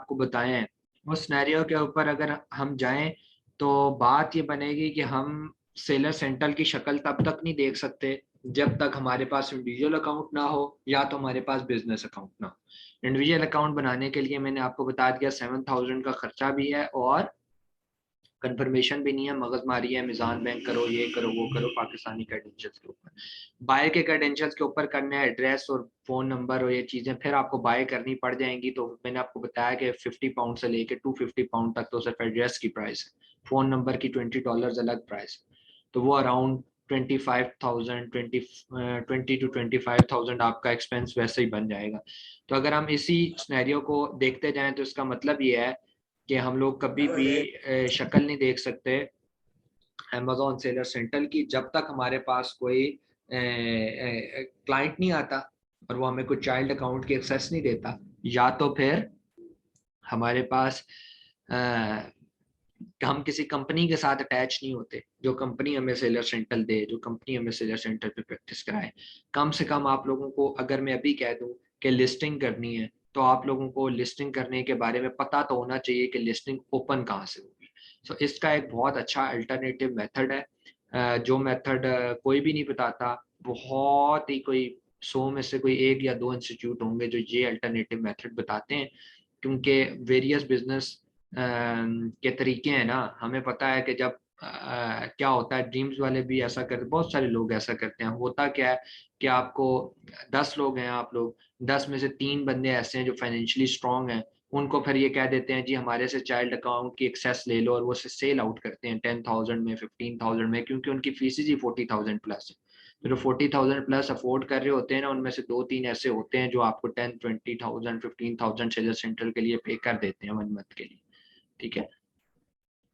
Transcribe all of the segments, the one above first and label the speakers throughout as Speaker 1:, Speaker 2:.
Speaker 1: आपको बताए हैं उस सिनेरियो के ऊपर अगर हम जाएं तो बात ये बनेगी कि हम सेलर सेंटर की शक्ल तब तक नहीं देख सकते जब तक हमारे पास इंडिविजुअल अकाउंट ना हो या तो हमारे पास बिजनेस अकाउंट ना हो। इंडिविजुअल अकाउंट बनाने के लिए मैंने आपको बता दिया 7,000 का खर्चा भी है और कंफर्मेशन भी नहीं है, मगजमारी है, मिजान बैंक करो, ये करो, वो करो, पाकिस्तानी क्रेडेंशियल्स के ऊपर। बाय के क्रेडेंशियल्स के ऊपर करने हैं एड्रेस और फोन नंबर और ये चीजें, फिर आपको बाय करनी पड़ जाएंगी। तो मैंने आपको बताया कि 50 पाउंड से लेके 250 पाउंड तक तो सिर्फ एड्रेस की प्राइस है, फोन नंबर की $20 अलग प्राइस है। तो वो अराउंड 25,000 20 टू 25,000 आपका एक्सपेंस वैसे ही बन जाएगा। तो अगर हम इसी स्नैरियो को देखते जाएं तो इसका मतलब ये है कि हम लोग कभी भी शक्ल नहीं देख सकते अमेजोन सेलर सेंटर की जब तक हमारे पास कोई क्लाइंट नहीं आता और वो हमें कोई चाइल्ड अकाउंट की एक्सेस नहीं देता, या तो फिर हमारे पास हम किसी कंपनी के साथ अटैच नहीं होते जो कंपनी हमें सेलर सेंटर दे, जो कंपनी हमें सेलर सेंटर पे प्रैक्टिस कराए। कम से कम आप लोगों को अगर मैं अभी कह दूं कि लिस्टिंग करनी है तो आप लोगों को लिस्टिंग करने के बारे में पता तो होना चाहिए कि लिस्टिंग ओपन कहाँ से होगी। सो इसका एक बहुत अच्छा अल्टरनेटिव मेथड है, जो मेथड कोई भी नहीं बताता। बहुत ही कोई 100 में से कोई एक या दो इंस्टीट्यूट होंगे जो ये अल्टरनेटिव मेथड बताते हैं, क्योंकि वेरियस बिजनेस के तरीके हैं ना। हमें पता है कि जब क्या होता है, ड्रीम्स वाले भी ऐसा करते, बहुत सारे लोग ऐसा करते हैं। होता क्या है कि आपको 10 लोग हैं, आप लोग 10 में से 3 बंदे ऐसे हैं जो फाइनेंशियली स्ट्रांग हैं, उनको फिर ये कह देते हैं जी हमारे से चाइल्ड अकाउंट की एक्सेस ले लो, और वो सेल आउट करते हैं 10,000 में, 15,000 में, क्योंकि उनकी फीस ही 40,000 प्लस है। तो जो 40,000 प्लस अफोर्ड कर रहे होते हैं ना, उनमें से 2-3 ऐसे होते हैं जो आपको 10, 20,000, 15,000 सेलर सेंटर के लिए पे कर देते हैं 1 मंथ के लिए। ठीक है।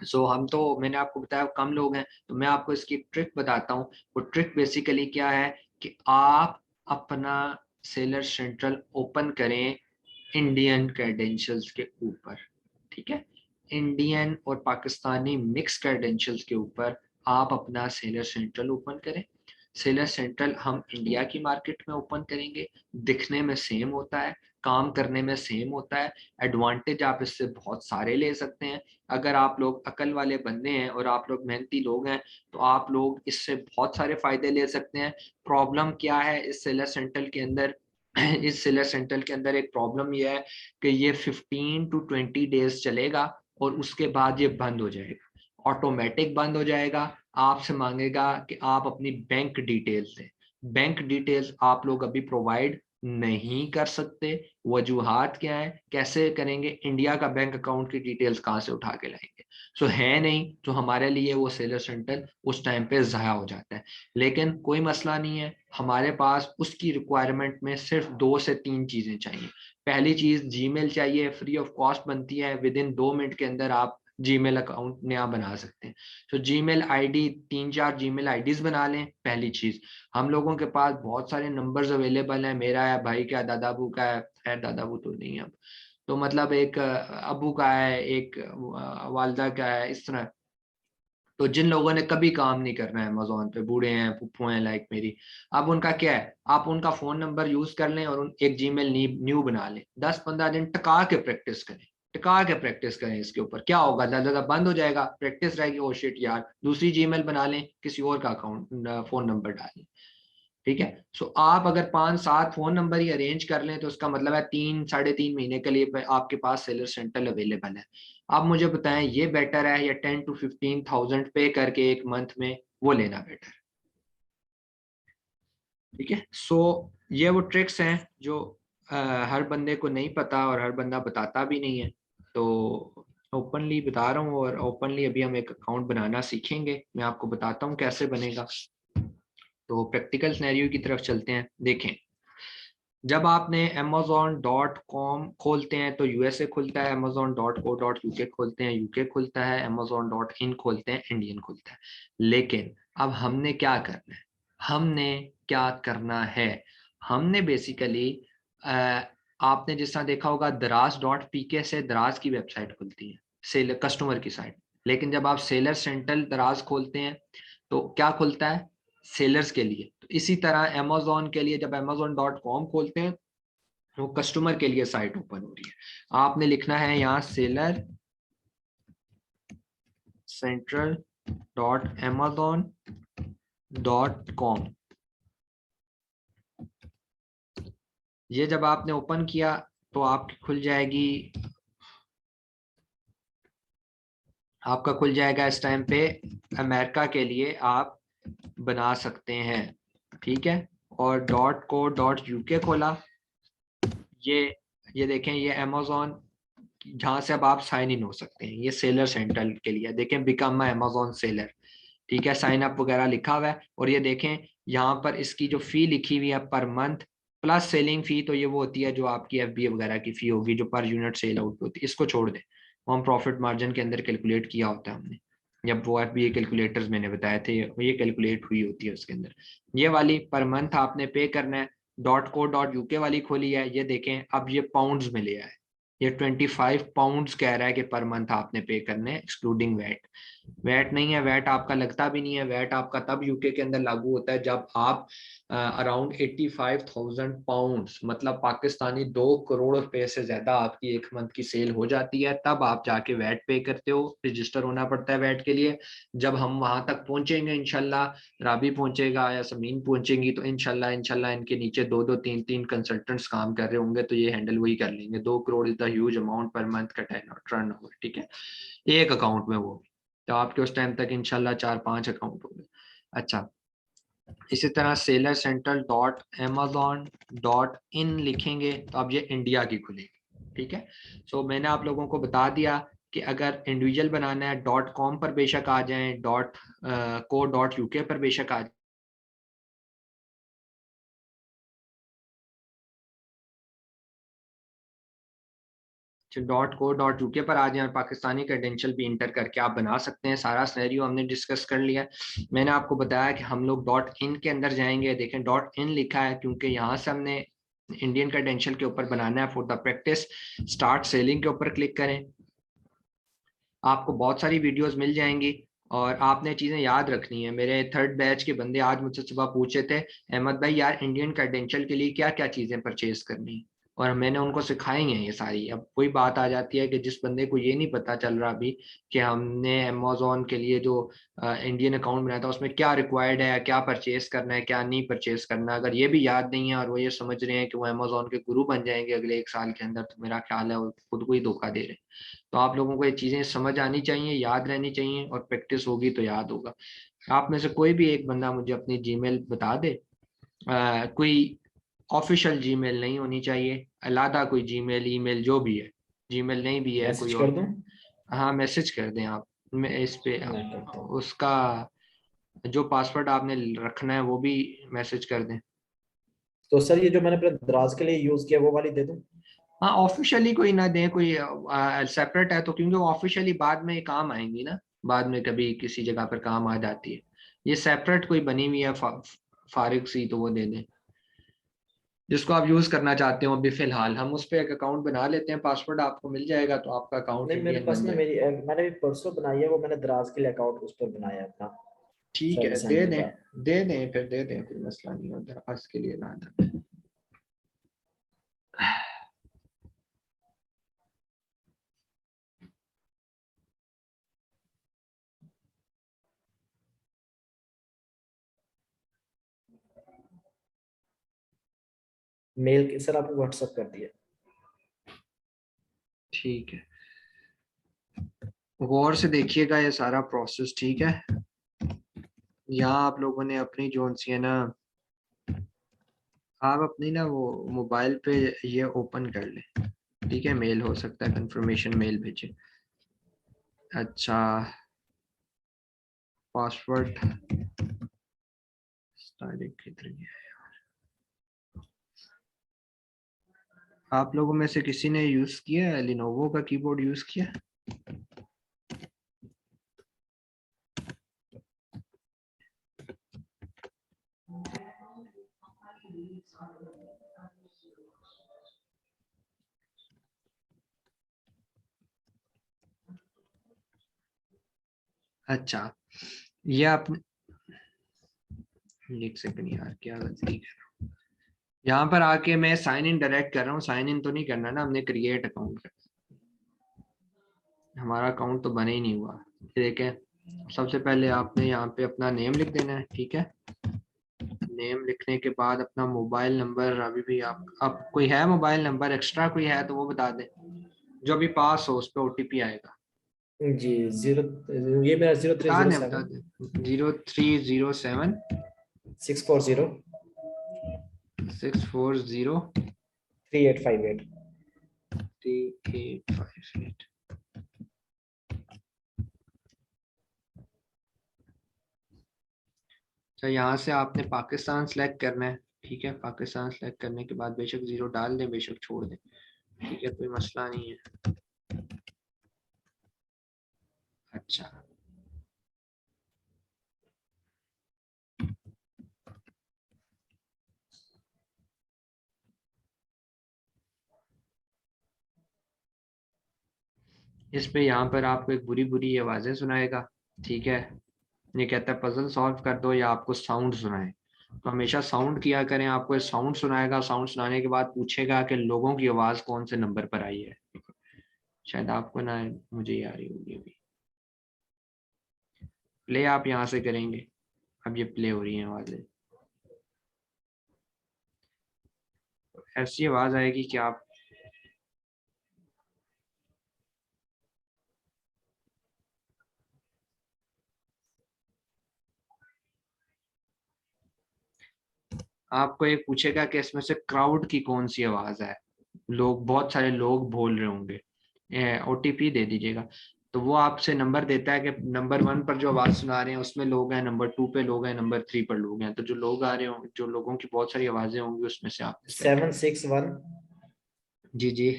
Speaker 1: हम तो मैंने आपको बताया कम लोग हैं, तो मैं आपको इसकी ट्रिक बताता हूँ। वो ट्रिक बेसिकली क्या है कि आप अपना सेलर सेंट्रल ओपन करें इंडियन क्रेडेंशियल्स के ऊपर। ठीक है, इंडियन और पाकिस्तानी मिक्स क्रेडेंशियल्स के ऊपर आप अपना सेलर सेंट्रल ओपन करें। सेलर सेंट्रल हम इंडिया की मार्केट में ओपन करेंगे, दिखने में सेम होता है, काम करने में सेम होता है, एडवांटेज आप इससे बहुत सारे ले सकते हैं। अगर आप लोग अकल वाले बंदे हैं और आप लोग मेहनती लोग हैं तो आप लोग इससे बहुत सारे फायदे ले सकते हैं। प्रॉब्लम क्या है इस सेलर सेंटर के अंदर? इस सेलर सेंटर के अंदर एक प्रॉब्लम यह है कि ये 15 to 20 डेज चलेगा और उसके बाद ये बंद हो जाएगा, ऑटोमेटिक बंद हो जाएगा। आपसे मांगेगा कि आप अपनी बैंक डिटेल्स दें। बैंक डिटेल्स आप लोग अभी प्रोवाइड नहीं कर सकते। वजूहात क्या है, कैसे करेंगे? इंडिया का बैंक अकाउंट की डिटेल्स कहाँ से उठा के लाएंगे? है नहीं, तो हमारे लिए वो सेलर सेंटर उस टाइम पे ज़ाया हो जाता है। लेकिन कोई मसला नहीं है, हमारे पास उसकी रिक्वायरमेंट में सिर्फ 2 से 3 चीज़ें चाहिए। पहली चीज़ जीमेल चाहिए, फ्री ऑफ कॉस्ट बनती है, विद इन 2 मिनट के अंदर आप जीमेल अकाउंट नया बना सकते हैं। तो जीमेल आईडी, 3-4 जीमेल आईडीज बना लें। पहली चीज, हम लोगों के पास बहुत सारे नंबर्स अवेलेबल हैं, मेरा है, भाई का, दादा अबू का है, खैर दादा अबू तो नहीं है अब, तो मतलब एक अबू का है, एक वालदा का है, इस तरह। तो जिन लोगों ने कभी काम नहीं करना है अमेजोन पे, बूढ़े हैं, पुप्पू हैं लाइक मेरी, अब उनका क्या है, आप उनका फोन नंबर यूज कर लें और एक जीमेल न्यू बना लें। 10-15 दिन टका के प्रैक्टिस करें, टिका के प्रैक्टिस करें। इसके ऊपर क्या होगा, ज्यादा बंद हो जाएगा, प्रैक्टिस रहेगी। ओ शिट यार, दूसरी जीमेल बना लें, किसी और का अकाउंट फोन नंबर डालें। ठीक है। आप अगर 5-7 फोन नंबर ही अरेंज कर लें तो उसका मतलब है 3-3.5 महीने के लिए आपके पास सेलर सेंटर अवेलेबल है। आप मुझे बताएं ये बेटर है या 10 to 15,000 पे करके एक मंथ में वो लेना बेटर? ठीक है। ये वो ट्रिक्स हैं जो हर बंदे को नहीं पता और हर बंदा बताता भी नहीं है। तो ओपनली बता रहा हूँ, और ओपनली अभी हम एक अकाउंट बनाना सीखेंगे। मैं आपको बताता हूँ कैसे बनेगा। तो प्रैक्टिकल सिनेरियो की तरफ चलते हैं। देखें, जब आपने amazon.com खोलते हैं तो यूएसए खुलता है, amazon.co.uk खोलते हैं यूके खुलता है, amazon.in खोलते हैं इंडियन खुलता है। लेकिन अब हमने क्या करना है, हमने बेसिकली आपने जिस तरह देखा होगा दराज.pk से दराज की वेबसाइट खुलती है, सेलर कस्टमर की साइट। लेकिन जब आप सेलर सेंट्रल दराज खोलते हैं तो क्या खुलता है, सेलर्स के लिए। तो इसी तरह अमेजोन के लिए जब amazon.com खोलते हैं वो कस्टमर के लिए साइट ओपन हो रही है। आपने लिखना है यहाँ सेलर सेंट्रल .amazon.com। ये जब आपने ओपन किया तो आपकी खुल जाएगी, आपका खुल जाएगा इस टाइम पे अमेरिका के लिए आप बना सकते हैं, ठीक है। और .co.uk खोला, ये देखें, ये अमेजोन जहाँ से अब आप साइन इन हो सकते हैं, ये सेलर सेंट्रल के लिए देखें, बिकम माई अमेजोन सेलर, ठीक है, साइन अप वगैरह लिखा हुआ है। और ये देखें यहाँ पर इसकी जो फी लिखी हुई है पर मंथ प्लस सेलिंग फी, तो ये वो होती है जो आपकी एफबीए वगैरह की फी होगी जो पर यूनिट सेल आउट होती है, इसको छोड़ दें। वो हम प्रॉफिट मार्जिन के अंदर कैलकुलेट किया होता है हमने, जब वो एफबीए कैलकुलेटर्स मैंने बताए थे, ये कैलकुलेट हुई होती है उसके अंदर। ये वाली पर मंथ आपने पे करना है। .co.uk वाली खोली है, ये देखें अब ये पाउंड्स में लिया है, ये 25 पाउंड्स कह रहा है कि पर मंथ आपने पे करने एक्सक्लूडिंग वैट। वैट नहीं है, वैट आपका लगता भी नहीं है। वैट आपका तब यूके के अंदर लागू होता है जब आप अराउंड 85,000 पाउंड्स, मतलब पाकिस्तानी 2 करोड़ रुपए से ज्यादा आपकी एक मंथ की सेल हो जाती है, तब आप जाके वैट पे करते हो, रजिस्टर होना पड़ता है वैट के लिए। जब हम वहां तक पहुंचेंगे इंशाल्लाह, राबी पहुंचेगा या समीन पहुंचेंगी, तो इंशाल्लाह इंशाल्लाह इनके नीचे दो दो तीन तीन कंसल्टेंट्स काम कर रहे होंगे, तो ये हैंडल वही कर लेंगे। 2 crore is the huge amount per month का टर्न ओवर, ठीक है, एक अकाउंट में वो। तो आपके उस टाइम तक इंशाल्लाह 4-5 अकाउंट होंगे। अच्छा, इसी तरह सेलर सेंट्रल .amazon.in लिखेंगे तो अब ये इंडिया की खुलेगी, ठीक है। सो मैंने आप लोगों को बता दिया कि अगर इंडिविजुअल बनाना है .com पर बेशक आ जाएं, .co.uk पर बेशक आ जाएं। .co.uk पर आ जाए और पाकिस्तानी क्रेडेंशियल भी इंटर करके आप बना सकते हैं। सारा सिनेरियो हमने डिस्कस कर लिया। मैंने आपको बताया कि हम लोग .in के अंदर जाएंगे, देखें .in लिखा है क्योंकि यहाँ से हमने इंडियन क्रेडेंशियल के ऊपर बनाना है। For the practice start selling के ऊपर क्लिक करें, आपको बहुत सारी वीडियोस मिल जाएंगी और आपने चीज़ें याद रखनी है। मेरे थर्ड बैच के बंदे आज मुझसे सुबह पूछे थे, अहमद भाई यार इंडियन क्रेडेंशियल के लिए क्या क्या चीज़ें परचेज करनी है, और मैंने उनको सिखाई हैं ये सारी। अब कोई बात आ जाती है कि जिस बंदे को ये नहीं पता चल रहा अभी कि हमने अमेजोन के लिए जो इंडियन अकाउंट बनाया था उसमें क्या रिक्वायर्ड है, क्या परचेज करना है, क्या नहीं परचेज करना, अगर ये भी याद नहीं है और वो ये समझ रहे हैं कि वो अमेजोन के गुरु बन जाएंगे अगले 1 साल के अंदर, तो मेरा ख्याल है वो खुद को ही धोखा दे रहे हैं। तो आप लोगों को ये चीज़ें समझ आनी चाहिए, याद रहनी चाहिए, और प्रैक्टिस होगी तो याद होगा। आप में से कोई भी एक बंदा मुझे अपनी जीमेल बता दे, कोई ऑफिशियल जीमेल नहीं होनी चाहिए, अलादा कोई जीमेल ईमेल जो भी है, जीमेल नहीं भी है कोई
Speaker 2: मैसेज कर
Speaker 1: और।
Speaker 2: दूं?
Speaker 1: हाँ मैसेज कर दें आप, मैं इस पे
Speaker 2: मैं करता हूँ।
Speaker 1: उसका जो पासवर्ड आपने रखना है वो भी मैसेज कर दें।
Speaker 2: तो सर ये जो मैंने अपने दराज के लिए यूज किया वो वाली दे दूं?
Speaker 1: हाँ ऑफिशियली कोई ना दें, कोई सेपरेट है तो, क्योंकि वो ऑफिशियली बाद में काम आएंगी ना, बाद में कभी किसी जगह पर काम आ जाती है। ये सेपरेट कोई बनी हुई है फारिग सी, तो वो दे दें जिसको आप यूज करना चाहते हो। अभी फिलहाल हम उस पर एक अकाउंट बना लेते हैं, पासवर्ड आपको मिल जाएगा तो आपका अकाउंट
Speaker 2: नहीं, मेरे
Speaker 1: इंडियन
Speaker 2: पास
Speaker 1: बन
Speaker 2: ना
Speaker 1: जाएगा।
Speaker 2: मैंने भी परसों बनाई है, वो मैंने दराज के लिए अकाउंट उस पर बनाया है अपना,
Speaker 1: ठीक है
Speaker 2: सर्विस
Speaker 1: दे
Speaker 2: सेंटर
Speaker 1: दें,
Speaker 2: का।
Speaker 1: दे दें फिर दे दें, कोई मसला नहीं होता आज के लिए ना था।
Speaker 2: मेल के सर आपको व्हाट्सअप कर दिया।
Speaker 1: ठीक है, गौर से देखिएगा ये सारा प्रोसेस, ठीक है। यहाँ आप लोगों ने अपनी जो सी है ना, आप अपनी ना वो मोबाइल पे ये ओपन कर लें, ठीक है, मेल हो सकता है कंफर्मेशन मेल भेजे। अच्छा, पासवर्ड स्टाइलिंग किधर गया? आप लोगों में से किसी ने यूज किया है लिनोवो का कीबोर्ड यूज किया? अच्छा, ये आप एक सेकंड यार, क्या गलती है, यहाँ पर आके मैं साइन इन डायरेक्ट कर रहा हूँ, साइन इन तो नहीं करना ना, हमने क्रिएट अकाउंट कर, हमारा अकाउंट तो बने ही नहीं हुआ। देखें सबसे पहले आपने यहाँ पे अपना नेम लिख देना है, ठीक है। नेम लिखने के बाद अपना मोबाइल नंबर, अभी भी आप कोई है मोबाइल नंबर एक्स्ट्रा कोई है तो वो बता दें, जो भी पास हो उस पर ओटीपी आएगा।
Speaker 2: जी, जीरो, ये मेरा जीरो थ्री
Speaker 1: बता
Speaker 2: जीरो
Speaker 1: दें बता
Speaker 2: सेवन
Speaker 1: दें 0307
Speaker 2: 640
Speaker 1: 640
Speaker 2: 3858।
Speaker 1: 3858। तो यहाँ से आपने पाकिस्तान सेलेक्ट करना है, ठीक है। पाकिस्तान सेलेक्ट करने के बाद बेशक जीरो डाल दें बेशक छोड़ दें, ठीक है, कोई मसला नहीं है। अच्छा, इस पे यहाँ पर आपको एक बुरी बुरी आवाजें सुनाएगा, ठीक है। ये कहता है पजल सॉल्व कर दो या आपको साउंड सुनाए, तो हमेशा साउंड किया करें। आपको साउंड सुनाएगा, साउंड सुनाने के बाद पूछेगा कि लोगों की आवाज कौन से नंबर पर आई है, शायद आपको ना, मुझे ही आ रही होगी अभी। प्ले आप यहाँ से करेंगे, अब ये प्ले हो रही है आवाजें, ऐसी आवाज आएगी कि आपको ये पूछेगा कि इसमें से क्राउड की कौन सी आवाज है, लोग, बहुत सारे लोग बोल रहे होंगे, ओटीपी दे दीजिएगा। तो वो आपसे नंबर देता है कि नंबर 1 पर जो आवाज सुना रहे हैं उसमें लोग हैं, नंबर 2 पे लोग हैं, नंबर 3 पर लोग हैं। तो जो लोग आ रहे होंगे, जो लोगों की बहुत सारी आवाजें होंगी उसमें से आपने सेलेक्ट करना।
Speaker 2: 761
Speaker 1: जी जी।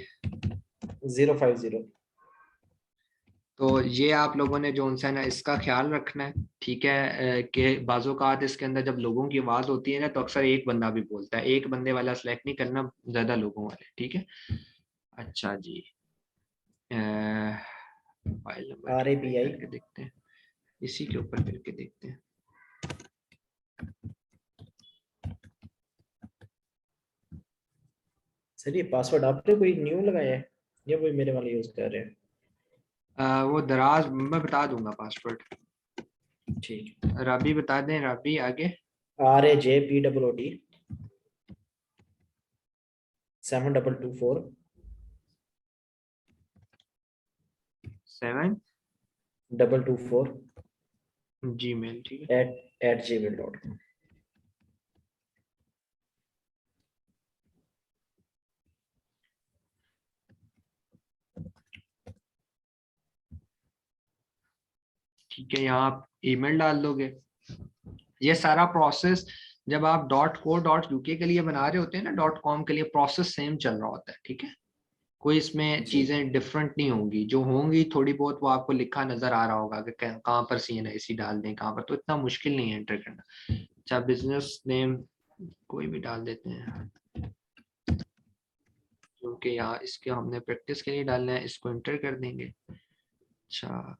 Speaker 2: 050।
Speaker 1: तो ये आप लोगों ने जो उनसे ना इसका ख्याल रखना है, ठीक है, कि बाज़ोकात इसके अंदर जब लोगों की आवाज होती है ना तो अक्सर एक बंदा भी बोलता है, एक बंदे वाला सेलेक्ट नहीं करना, ज्यादा लोगों वाले, ठीक है। अच्छा जी, मोबाइल नंबर कैलकुलेट
Speaker 2: RABI।
Speaker 1: करके देखते हैं, इसी के ऊपर करके देखते हैं।
Speaker 2: सर ये पासवर्ड आपने कोई न्यू लगाया है या वही मेरे वाले यूज कर रहे हैं?
Speaker 1: वो दराज मैं बता दूंगा पासवर्ड,
Speaker 2: ठीक है।
Speaker 1: राबी बता दें, राबी आगे।
Speaker 2: RAJPOOD 7224
Speaker 1: 7
Speaker 2: 224
Speaker 1: Gmail, ठीक है।
Speaker 2: at gmail.com।
Speaker 1: ठीक है, यहाँ आप ईमेल डाल दोगे। ये सारा प्रोसेस जब आप .co.uk के लिए बना रहे होते हैं ना, .com के लिए प्रोसेस सेम चल रहा होता है, ठीक है। कोई इसमें
Speaker 2: जी।
Speaker 1: चीजें डिफरेंट नहीं होंगी, जो होंगी थोड़ी बहुत वो आपको लिखा नजर आ रहा होगा कि कहाँ पर CNIC डाल दें, कहाँ पर, तो इतना मुश्किल नहीं है एंटर करना। अच्छा, बिजनेस नेम कोई भी डाल देते हैं, क्योंकि यहाँ इसके हमने प्रैक्टिस के लिए डालना है, इसको एंटर कर देंगे। अच्छा,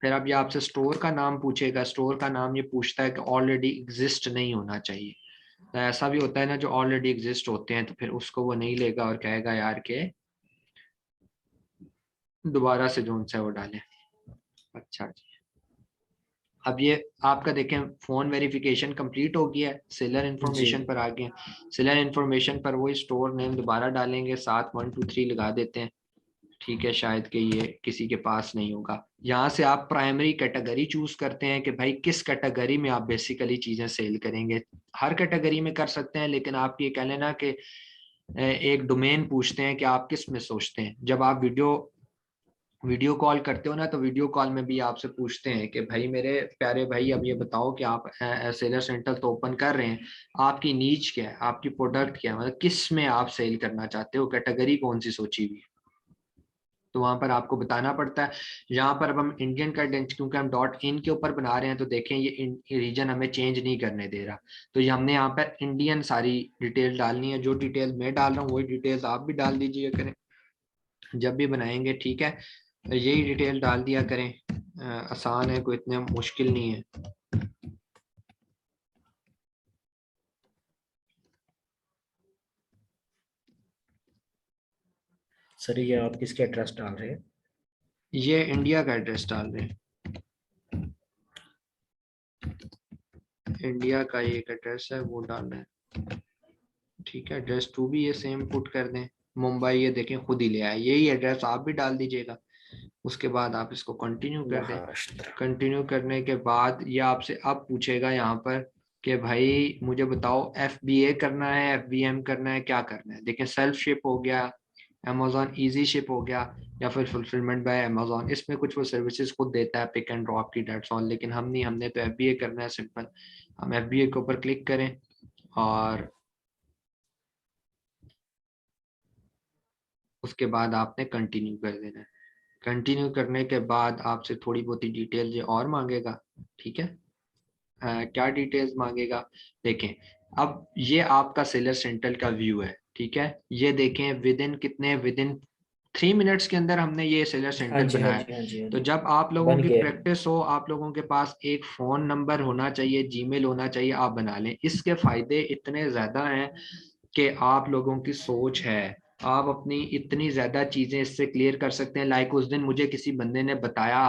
Speaker 1: फिर अब ये आपसे स्टोर का नाम पूछेगा, स्टोर का नाम ये पूछता है कि ऑलरेडी एग्जिस्ट नहीं होना चाहिए। तो ऐसा भी होता है ना, जो ऑलरेडी एग्जिस्ट होते हैं तो फिर उसको वो नहीं लेगा और कहेगा यार के दोबारा से जो उनसे वो डालें। अच्छा जी, अब ये आपका देखें फोन वेरिफिकेशन कंप्लीट हो गया है, सेलर
Speaker 2: जी।
Speaker 1: इन्फॉर्मेशन पर आ गए हैं। सेलर इन्फॉर्मेशन पर वही स्टोर नेम दोबारा डालेंगे, 7123 लगा देते हैं, ठीक है। शायद कि ये किसी के पास नहीं होगा। यहाँ से आप प्राइमरी कैटेगरी चूज करते हैं कि भाई किस कैटेगरी में आप बेसिकली चीजें सेल करेंगे। हर कैटेगरी में कर सकते हैं, लेकिन आप ये कह लेना कि एक डोमेन पूछते हैं कि आप किस में सोचते हैं। जब आप वीडियो कॉल करते हो ना, तो वीडियो कॉल में भी आपसे पूछते हैं कि भाई मेरे प्यारे भाई, अब ये बताओ कि आप सेलर सेंटर तो ओपन कर रहे हैं, आपकी नीच क्या है, आपकी प्रोडक्ट क्या है, मतलब किस में आप सेल करना चाहते हो, कैटेगरी कौन सी सोची हुई है। तो वहां पर आपको बताना पड़ता है। यहाँ पर अब हम इंडियन का क्योंकि हम .in के ऊपर बना रहे हैं, तो देखें ये रीजन हमें चेंज नहीं करने दे रहा। तो ये हमने यहाँ पर इंडियन सारी डिटेल डालनी है, जो डिटेल मैं डाल रहा हूँ वही डिटेल्स आप भी डाल दीजिए करें जब भी बनाएंगे, ठीक है। तो यही डिटेल डाल दिया करें, आसान है, कोई इतने मुश्किल नहीं है।
Speaker 2: सर ये आप किसके एड्रेस डाल रहे हैं?
Speaker 1: ये इंडिया का एड्रेस डाल रहे हैं, इंडिया का एक एड्रेस है वो डालना है। ठीक है, एड्रेस टू भी ये सेम पुट कर दें, मुंबई, ये देखें खुद ही ले आया, यही एड्रेस आप भी डाल दीजिएगा। उसके बाद आप इसको कंटिन्यू कर दें।
Speaker 2: महाराष्ट्र।
Speaker 1: कंटिन्यू करने के बाद ये आपसे अब पूछेगा यहाँ पर कि भाई मुझे बताओ FBA करना है, FBM करना है, क्या करना है। देखिए सेल्फ शिप हो गया, अमेजोन इजी शिप हो गया, या फिर फुलफिलमेंट बाय अमेजोन। इसमें कुछ वो सर्विसेज खुद देता है, पिक एंड ड्रॉप की, डेट्स ऑल। लेकिन हम नहीं, हमने तो FBA करना है सिंपल। हम FBA के ऊपर क्लिक करें और उसके बाद आपने कंटिन्यू कर देना है। कंटिन्यू करने के बाद आपसे थोड़ी बहुत ही डिटेल ये और मांगेगा। ठीक है, क्या डिटेल्स मांगेगा, देखें। अब ये आपका सेलर सेंटर का व्यू है। ठीक है, ये देखें विद इन 3 मिनट्स के अंदर हमने ये सेलर
Speaker 2: हाँ
Speaker 1: सेंटर
Speaker 2: जी, हाँ
Speaker 1: बनाया है।
Speaker 2: जी, हाँ जी, हाँ
Speaker 1: तो
Speaker 2: जी,
Speaker 1: जब आप लोगों
Speaker 2: बन
Speaker 1: की
Speaker 2: गया।
Speaker 1: प्रैक्टिस हो, आप लोगों के पास एक फोन नंबर होना चाहिए, जीमेल होना चाहिए, आप बना लें। इसके फायदे इतने ज्यादा हैं कि आप लोगों की सोच है, आप अपनी इतनी ज्यादा चीजें इससे क्लियर कर सकते हैं। लाइक उस दिन मुझे किसी बंदे ने बताया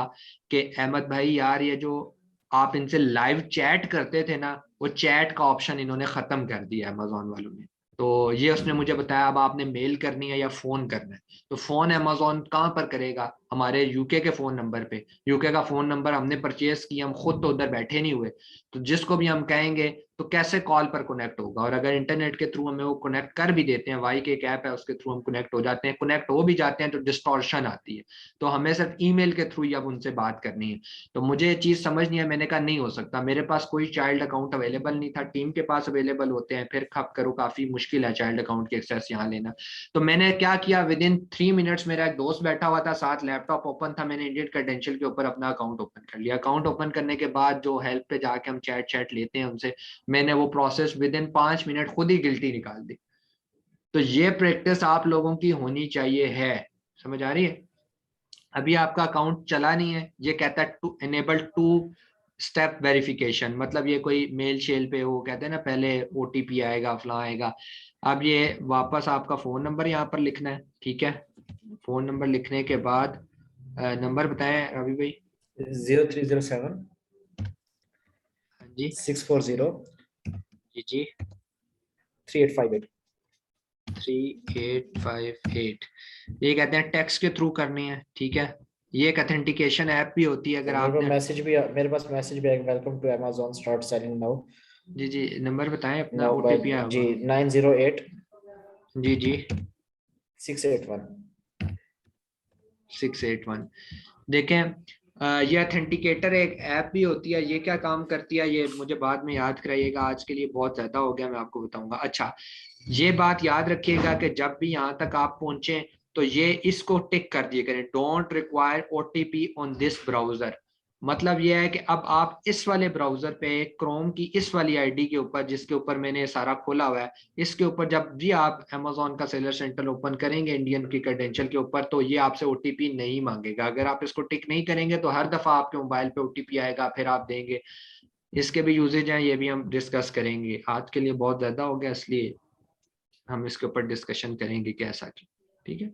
Speaker 1: कि अहमद भाई यार, ये जो आप इनसे लाइव चैट करते थे ना, वो चैट का ऑप्शन इन्होंने खत्म कर दिया अमेजोन वालों ने। तो ये उसने मुझे बताया, अब आपने मेल करनी है या फोन करना है। तो फोन अमेजोन कहाँ पर करेगा, हमारे यूके के फोन नंबर पे। यूके का फोन नंबर हमने परचेज किया, हम खुद तो उधर बैठे नहीं हुए। तो जिसको भी हम कहेंगे तो कैसे कॉल पर कनेक्ट होगा। और अगर इंटरनेट के थ्रू हमें वो कनेक्ट कर भी देते हैं, वाई के एक ऐप है उसके थ्रू हम कनेक्ट हो जाते हैं, कनेक्ट हो भी जाते हैं तो डिस्टॉर्शन आती है। तो हमें सिर्फ ईमेल के थ्रू ही अब उनसे बात करनी है। तो मुझे ये चीज समझ नहीं है, मैंने कहा नहीं हो सकता, मेरे पास कोई चाइल्ड अकाउंट अवेलेबल नहीं था, टीम के पास अवेलेबल होते हैं, फिर खप करो काफी मुश्किल है चाइल्ड अकाउंट की एक्सेस यहाँ लेना। तो मैंने क्या किया, विद इन 3 मिनट्स मेरा एक दोस्त बैठा हुआ था साथ, लैपटॉप ओपन था, मैंने इंडियन क्रेडेंशियल के ऊपर अपना अकाउंट ओपन कर लिया। अकाउंट ओपन करने के बाद जो हेल्प पे जाके हम चैट चैट लेते हैं उनसे, मैंने वो प्रोसेस विद इन 5 मिनट खुद ही गिल्टी निकाल दी। तो ये प्रैक्टिस आप लोगों की होनी चाहिए है। समझ आ रही है। अभी आपका अकाउंट चला नहीं है, ये कहता है टू एनेबल 2 स्टेप वेरिफिकेशन, मतलब ये कोई मेल शेल पे वो कहते हैं ना, पहले OTP आएगा, फला आएगा। अब ये वापस आपका फोन नंबर यहाँ पर लिखना है। ठीक है, फोन नंबर लिखने के बाद नंबर बताएं रवि भाई।
Speaker 2: 0307
Speaker 1: हाँ जी,
Speaker 2: 640
Speaker 1: जी जी,
Speaker 2: 3858।
Speaker 1: 3858। ये कहते हैं टेक्स्ट के थ्रू करनी है। ठीक है, ये एक ऑथेंटिकेशन ऐप भी होती है, अगर आपने।
Speaker 2: मेरे पास मैसेज भी आएगा, welcome to Amazon, start selling now.
Speaker 1: जी जी, नंबर बताएं अपना,
Speaker 2: मोबाइल
Speaker 1: OTP आया
Speaker 2: जी,
Speaker 1: होगा।
Speaker 2: 908
Speaker 1: जी जी,
Speaker 2: 681।
Speaker 1: 681। देखें, ये ऑथेंटिकेटर एक ऐप भी होती है, ये क्या काम करती है ये मुझे बाद में याद कराइएगा, आज के लिए बहुत ज्यादा हो गया, मैं आपको बताऊंगा। अच्छा, ये बात याद रखिएगा कि जब भी यहाँ तक आप पहुंचे तो ये इसको टिक कर दिए करें, don't require OTP on this browser. मतलब ये है कि अब आप इस वाले ब्राउजर पे, क्रोम की इस वाली आईडी के ऊपर, जिसके ऊपर मैंने सारा खोला हुआ है, इसके ऊपर जब भी आप अमेजोन का सेलर सेंटर ओपन करेंगे इंडियन की क्रेडेंशियल के ऊपर, तो ये आपसे OTP नहीं मांगेगा। अगर आप इसको टिक नहीं करेंगे तो हर दफा आपके मोबाइल पे OTP आएगा, फिर आप देंगे। इसके भी यूजेज हैं, ये भी हम डिस्कस करेंगे। आज के लिए बहुत ज्यादा हो गया, इसलिए हम इसके ऊपर डिस्कशन करेंगे कैसा की। ठीक है,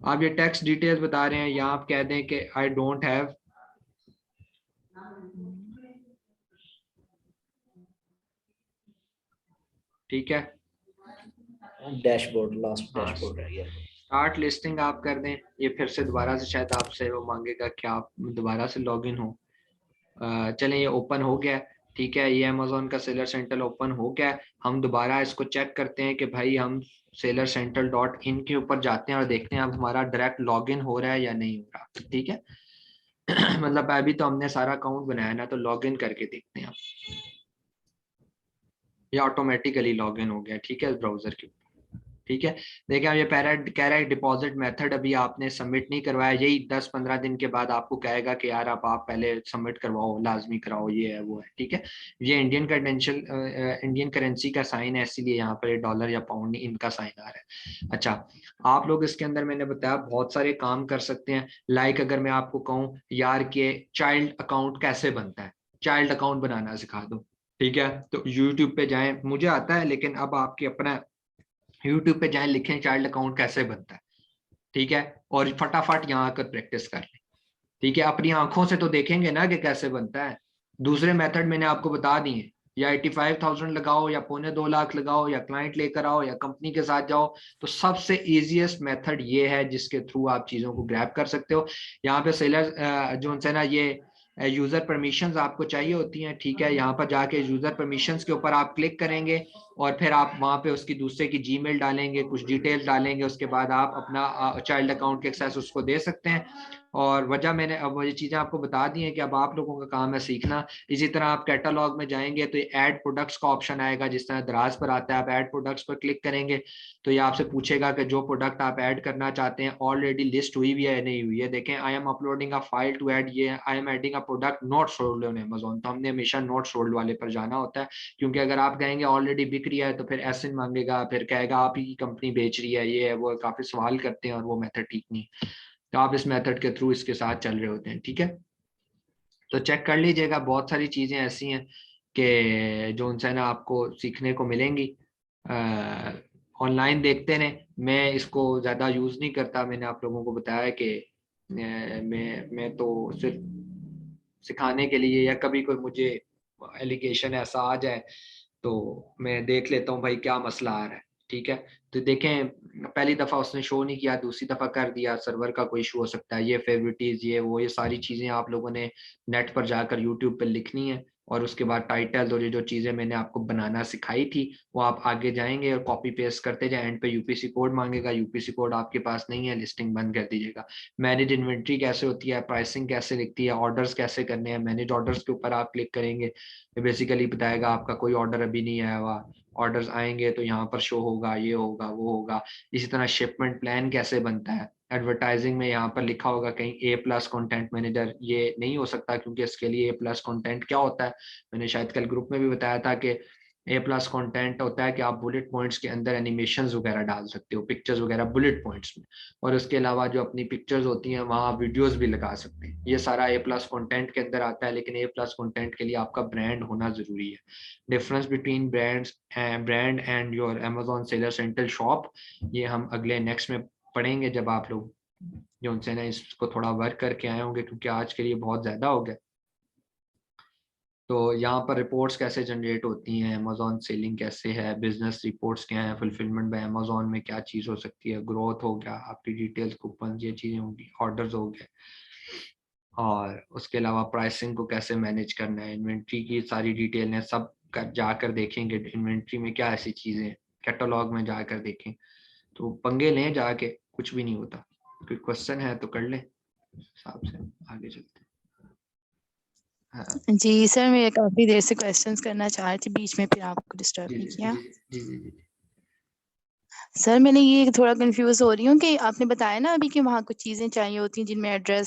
Speaker 1: आप ये टैक्स डिटेल्स बता रहे हैं, यहाँ आप कह दें कि आई डोंट हैव। ठीक है,
Speaker 2: डैशबोर्ड, लास्ट
Speaker 1: हाँ,
Speaker 2: डैशबोर्ड है ये।
Speaker 1: स्टार्ट लिस्टिंग आप कर दें। ये फिर से दोबारा से शायद आपसे वो मांगेगा कि आप दोबारा से लॉगिन हो। चलें, ये ओपन हो गया। ठीक है, ये अमेजोन का सेलर सेंटर ओपन हो गया। हम दोबारा इसको चेक करते हैं कि भाई हम sellercental.in के ऊपर जाते हैं और देखते हैं अब हमारा डायरेक्ट लॉगिन हो रहा है या नहीं हो रहा। ठीक है मतलब अभी तो हमने सारा अकाउंट बनाया ना, तो लॉगिन करके देखते हैं। ये ऑटोमेटिकली लॉगिन हो गया। ठीक है, इस ब्राउजर के ऊपर। ठीक है, देखिए अब ये कह रहा है डिपॉजिट मेथड अभी आपने सबमिट नहीं करवाया, यही 10-15 दिन के बाद आपको कहेगा कि यार आप पहले सबमिट करवाओ, लाजमी कराओ, ये है वो है। ठीक है, ये इंडियन क्रेडेंशियल, इंडियन करेंसी का साइन है, इसीलिए यहाँ पर डॉलर या पाउंड नहीं, इनका साइन आ रहा है। अच्छा, आप लोग इसके अंदर मैंने बताया बहुत सारे काम कर सकते हैं। लाइक अगर मैं आपको कहूँ यार कि चाइल्ड अकाउंट कैसे बनता है, चाइल्ड अकाउंट बनाना सिखा दो। ठीक है, तो यूट्यूब पे जाएं, मुझे आता है लेकिन अब आपके अपना, यूट्यूब पे जाएं, लिखें चाइल्ड अकाउंट कैसे बनता है। ठीक है, और फटाफट यहाँ आकर प्रैक्टिस कर लें। ठीक है, अपनी आंखों से तो देखेंगे ना कि कैसे बनता है। दूसरे मेथड मैंने आपको बता दिए, या 85,000 लगाओ, या 2.25 लाख लगाओ, या क्लाइंट लेकर आओ, या कंपनी के साथ जाओ। तो सबसे इजीएस्ट मेथड ये है जिसके थ्रू आप चीजों को ग्रैब कर सकते हो। यहाँ पे सेलर जो है ना, ये यूजर परमिशंस आपको चाहिए होती हैं। ठीक है, यहाँ पर जाके यूजर परमिशंस के ऊपर आप क्लिक करेंगे और फिर आप वहाँ पे उसकी दूसरे की जीमेल डालेंगे, कुछ डिटेल्स डालेंगे, उसके बाद आप अपना चाइल्ड अकाउंट के एक्सेस उसको दे सकते हैं। और वजह मैंने अब ये चीजें आपको बता दी हैं कि अब आप लोगों का काम है सीखना। इसी तरह आप कैटलॉग में जाएंगे तो ऐड प्रोडक्ट्स का ऑप्शन आएगा, जिस तरह दराज पर आता है। आप ऐड प्रोडक्ट्स पर क्लिक करेंगे तो ये आपसे पूछेगा कि जो प्रोडक्ट आप ऐड करना चाहते हैं ऑलरेडी लिस्ट हुई हुई है या नहीं हुई है। देखें, I am uploading a file to add, ये I am adding a product not sold on Amazon. तो हमने हमेशा नॉट सोल्ड वाले पर जाना होता है, क्योंकि अगर आप कहेंगे ऑलरेडी बिक रही है तो फिर एसएन मांगेगा, फिर कहेगा आप ही की कंपनी बेच रही है, ये है वो, काफी सवाल करते हैं और वो मेथड ठीक नहीं। तो आप इस मेथड के थ्रू इसके साथ चल रहे होते हैं। ठीक है, तो चेक कर लीजिएगा, बहुत सारी चीजें ऐसी हैं कि जो उनसे ना आपको सीखने को मिलेंगी। ऑनलाइन देखते रहें, मैं इसको ज़्यादा यूज़ नहीं करता। मैंने आप लोगों को बताया कि मैं तो सिर्फ सिखाने के लिए, या कभी कोई मुझे एलिगेशन ऐसा आ जाए तो मैं देख लेता हूँ भाई क्या मसला आ रहा है। ठीक है, तो देखें, पहली दफ़ा उसने शो नहीं किया, दूसरी दफ़ा कर दिया, सर्वर का कोई इशू हो सकता है, ये फेवरेटिज, ये वो, ये सारी चीज़ें आप लोगों ने नेट पर जाकर यूट्यूब पर लिखनी है। और उसके बाद टाइटल और ये जो चीज़ें मैंने आपको बनाना सिखाई थी वो आप आगे जाएंगे और कॉपी पेस्ट करते जाए। एंड पे यूपीसी कोड मांगेगा, यूपीसी कोड आपके पास नहीं है, लिस्टिंग बंद कर दीजिएगा। मैनेज इन्वेंट्री कैसे होती है, प्राइसिंग कैसे लिखती है, ऑर्डर्स कैसे करने हैं, मैनेज ऑर्डर्स के ऊपर आप क्लिक करेंगे, ये बेसिकली बताएगा आपका कोई ऑर्डर अभी नहीं आया हुआ, ऑर्डर्स आएंगे तो यहाँ पर शो होगा, ये होगा, वो होगा। इसी तरह शिपमेंट प्लान कैसे बनता है, एडवर्टाइजिंग में यहाँ पर लिखा होगा कहीं A+ कंटेंट मैनेजर, ये नहीं हो सकता क्योंकि इसके लिए A+ कंटेंट क्या होता है, मैंने शायद कल ग्रुप में भी बताया था कि A+ कंटेंट होता है कि आप बुलेट पॉइंट्स के अंदर एनिमेशंस वगैरह डाल सकते हो, पिक्चर्स वगैरह बुलेट पॉइंट्स में, और उसके अलावा जो अपनी पिक्चर्स होती हैं वहाँ वीडियोस भी लगा सकते हैं। ये सारा A+ कंटेंट के अंदर आता है, लेकिन A+ कंटेंट के लिए आपका ब्रांड होना जरूरी है। Difference between brand and your Amazon seller central shop, ये हम अगले नेक्स्ट में पढ़ेंगे जब आप लोग जो उनसे ना इसको थोड़ा वर्क करके आए होंगे, क्योंकि आज के लिए बहुत ज़्यादा हो गया। तो यहाँ पर रिपोर्ट्स कैसे जनरेट होती हैं, अमेज़ॉन सेलिंग कैसे है, बिजनेस रिपोर्ट्स क्या हैं, फुलफिलमेंट बाय अमेज़ॉन में क्या चीज़ हो सकती है, ग्रोथ हो गया, आपकी डिटेल्स, कूपन, ये चीज़ें होंगी, ऑर्डर्स हो गए, और उसके अलावा प्राइसिंग को कैसे मैनेज करना है, इन्वेंट्री की सारी डिटेल है, सब जाकर देखेंगे इन्वेंट्री में क्या ऐसी चीज़ें, कैटलॉग में जाकर देखें। तो पंगे लें जाके, कुछ भी नहीं होता। कोई क्वेश्चन है तो कर लें, हिसाब से आगे चलते हैं। हाँ
Speaker 3: जी सर, मैं काफी देर से क्वेश्चंस करना चाह रही थी, बीच में फिर आपको डिस्टर्ब
Speaker 1: जी
Speaker 3: नहीं
Speaker 1: जी
Speaker 3: किया।
Speaker 1: जी जी जी जी।
Speaker 3: सर मैंने ये थोड़ा कंफ्यूज हो रही हूँ कि आपने बताया ना अभी कि वहाँ कुछ चीजें चाहिए होती हैं जिनमें एड्रेस